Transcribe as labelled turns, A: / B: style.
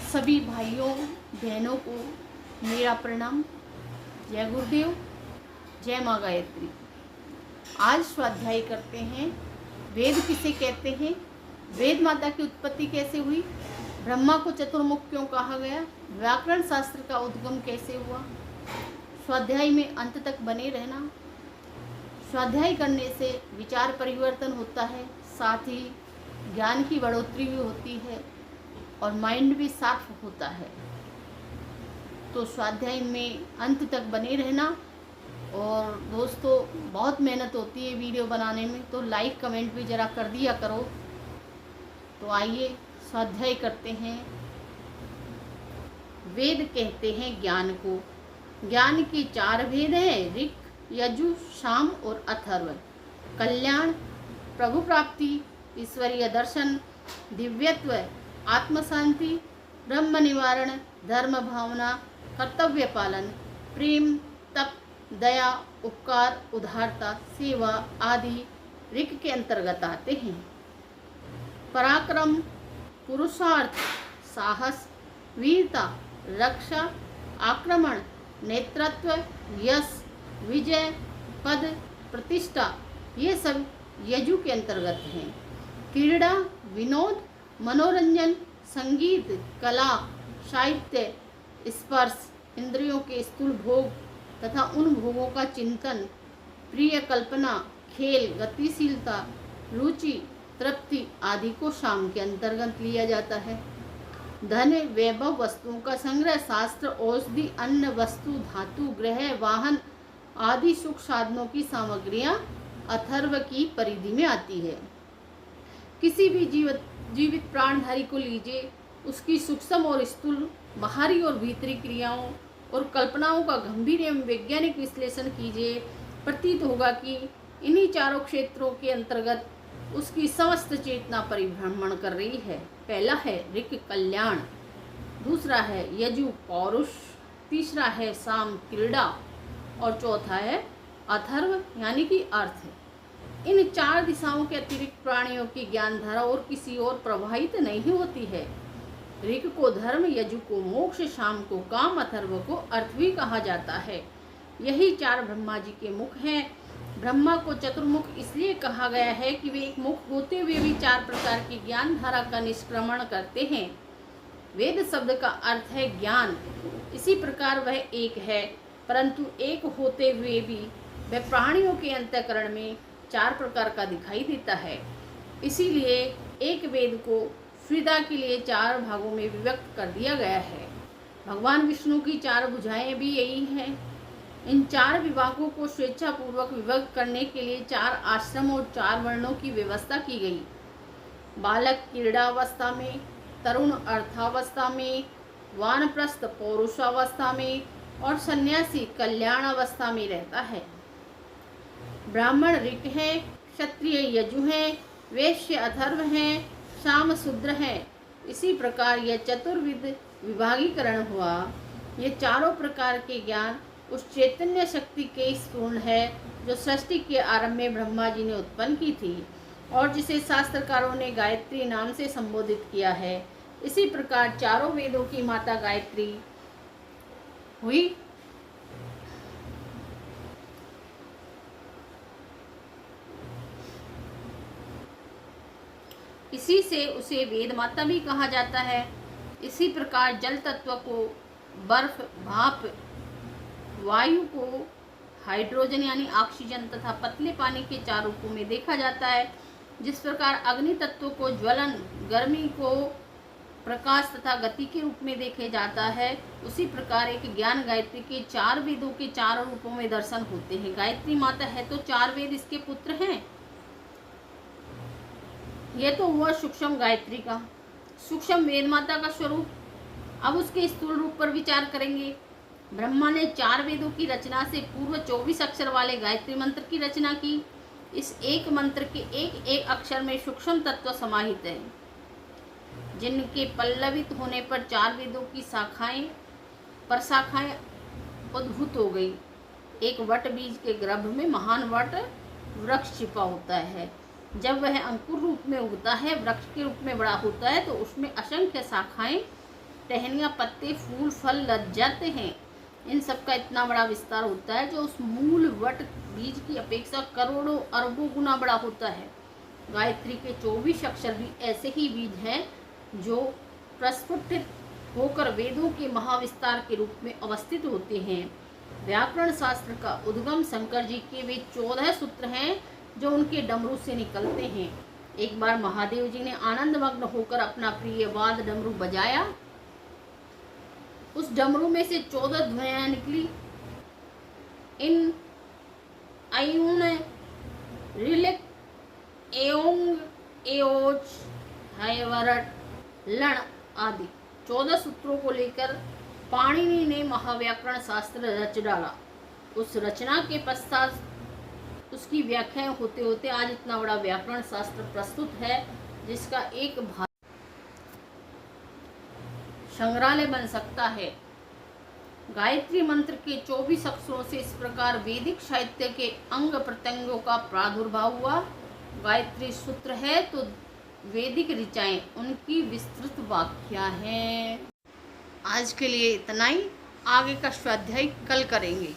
A: सभी भाइयों बहनों को मेरा प्रणाम। जय गुरुदेव, जय माँ गायत्री। आज स्वाध्याय करते हैं वेद किसे कहते हैं, वेद माता की उत्पत्ति कैसे हुई, ब्रह्मा को चतुर्मुख क्यों कहा गया, व्याकरण शास्त्र का उद्गम कैसे हुआ। स्वाध्याय में अंत तक बने रहना। स्वाध्याय करने से विचार परिवर्तन होता है, साथ ही ज्ञान की बढ़ोतरी भी होती है और माइंड भी साफ होता है। तो स्वाध्याय में अंत तक बने रहना। और दोस्तों, बहुत मेहनत होती है वीडियो बनाने में, तो लाइक कमेंट भी ज़रा कर दिया करो। तो आइए स्वाध्याय करते हैं। वेद कहते हैं ज्ञान को। ज्ञान के 4 भेद हैं, ऋक्, यजु, साम और अथर्व। कल्याण, प्रभु प्राप्ति, ईश्वरीय दर्शन, दिव्यत्व, आत्म शांति, ब्रह्म निवारण, धर्म भावना, कर्तव्य पालन, प्रेम, तप, दया, उपकार, उदारता, सेवा आदि ऋक् के अंतर्गत आते हैं। पराक्रम, पुरुषार्थ, साहस, वीरता, रक्षा, आक्रमण, नेतृत्व, यश, विजय, पद, प्रतिष्ठा, ये सब यजु के अंतर्गत हैं। क्रीड़ा, विनोद, मनोरंजन, संगीत, कला, साहित्य, स्पर्श, इंद्रियों के स्थूल भोग तथा उन भोगों का चिंतन, प्रिय कल्पना, खेल, गतिशीलता, रुचि, तृप्ति आदि को साम के अंतर्गत लिया जाता है। धन, वैभव, वस्तुओं का संग्रह, शास्त्र, औषधि, अन्न, वस्तु, धातु, ग्रह, वाहन आदि सुख साधनों की सामग्रियां अथर्व की परिधि में आती है। किसी भी जीवित प्राणधारी को लीजिए, उसकी सूक्ष्म और स्थूल, बाहरी और भीतरी क्रियाओं और कल्पनाओं का गंभीर एवं वैज्ञानिक विश्लेषण कीजिए। प्रतीत होगा कि इन्हीं चारों क्षेत्रों के अंतर्गत उसकी समस्त चेतना परिभ्रमण कर रही है। पहला है ऋक् कल्याण, दूसरा है यजु पौरुष, तीसरा है साम क्रीड़ा और चौथा है अथर्व यानी कि अर्थ। इन 4 दिशाओं के अतिरिक्त प्राणियों की ज्ञान धारा और किसी और प्रवाहित नहीं होती है। ऋक् को धर्म, यजु को मोक्ष, साम को काम, अथर्व को अर्थ भी कहा जाता है। यही 4 ब्रह्मा जी के मुख हैं। ब्रह्मा को चतुर्मुख इसलिए कहा गया है कि वे एक मुख होते हुए भी 4 प्रकार की ज्ञान धारा का निष्क्रमण करते हैं। वेद शब्द का अर्थ है ज्ञान। इसी प्रकार वह एक है, परंतु एक होते हुए भी वह प्राणियों के अंतःकरण में 4 प्रकार का दिखाई देता है। इसीलिए एक वेद को सुविधा के लिए 4 भागों में विभक्त कर दिया गया है। भगवान विष्णु की 4 भुजाएं भी यही हैं। इन 4 विभागों को स्वेच्छापूर्वक विभक्त करने के लिए 4 आश्रम और 4 वर्णों की व्यवस्था की गई। बालक क्रीड़ावस्था में, तरुण अर्थावस्था में, वानप्रस्थ पौरुषावस्था में और सन्यासी कल्याण अवस्था में रहता है। ब्राह्मण ऋक् है, क्षत्रिय यजु हैं, वैश्य अथर्व हैं, साम शूद्र हैं। इसी प्रकार यह चतुर्विध विभागीकरण हुआ। ये चारों प्रकार के ज्ञान उस चैतन्य शक्ति के स्पूर्ण है जो सृष्टि के आरंभ में ब्रह्मा जी ने उत्पन्न की थी और जिसे शास्त्रकारों ने गायत्री नाम से संबोधित किया है। इसी प्रकार चारों वेदों की माता गायत्री हुई। इसी से उसे वेद माता भी कहा जाता है। इसी प्रकार जल तत्व को बर्फ, भाप, वायु को हाइड्रोजन यानी ऑक्सीजन तथा पतले पानी के 4 रूपों में देखा जाता है। जिस प्रकार अग्नि तत्व को ज्वलन, गर्मी को प्रकाश तथा गति के रूप में देखे जाता है, उसी प्रकार एक ज्ञान गायत्री के 4 वेदों के 4 रूपों में दर्शन होते हैं। गायत्री माता है तो 4 वेद इसके पुत्र हैं। यह तो हुआ सूक्ष्म गायत्री का, सूक्ष्म वेद माता का स्वरूप। अब उसके स्थूल रूप पर विचार करेंगे। ब्रह्मा ने 4 वेदों की रचना से पूर्व 24 अक्षर वाले गायत्री मंत्र की रचना की। इस एक मंत्र के एक एक अक्षर में सूक्ष्म तत्व समाहित है, जिनके पल्लवित होने पर 4 वेदों की शाखाएं उद्भूत हो गई। एक वट बीज के गर्भ में महान वट वृक्ष छिपा होता है। जब वह अंकुर रूप में उगता है, वृक्ष के रूप में बड़ा होता है, तो उसमें असंख्य शाखाएं टहनियाँ, पत्ते, फूल, फल, लज्जत हैं, इन सब का इतना बड़ा विस्तार होता है जो उस मूल वट बीज की अपेक्षा करोड़ों अरबों गुना बड़ा होता है। गायत्री के 24 अक्षर भी ऐसे ही बीज हैं जो प्रस्फुटित होकर वेदों के महाविस्तार के रूप में अवस्थित होते हैं। व्याकरण शास्त्र का उद्गम शंकर जी के वे 14 सूत्र हैं जो उनके डमरू से निकलते हैं। एक बार महादेव जी ने आनंद मग्न होकर अपना प्रिय वाद डमरू बजाया। उस डमरू में से 14 ध्वनियां निकली। इन अयुन, रिलिक, एओंग, एओज, हैवरट, लण आदि 14 सूत्रों को लेकर पाणिनि ने महाव्याकरण शास्त्र रच डाला। उस रचना के पश्चात उसकी व्याख्याएं होते होते आज इतना बड़ा व्याकरण शास्त्र प्रस्तुत है जिसका एक संग्रहालय बन सकता है। गायत्री मंत्र के 24 अक्षरों से इस प्रकार वैदिक साहित्य के अंग प्रत्यंगों का प्रादुर्भाव हुआ। गायत्री सूत्र है तो वैदिक ऋचाएं उनकी विस्तृत व्याख्या है। आज के लिए इतना ही, आगे का स्वाध्याय कल करेंगे।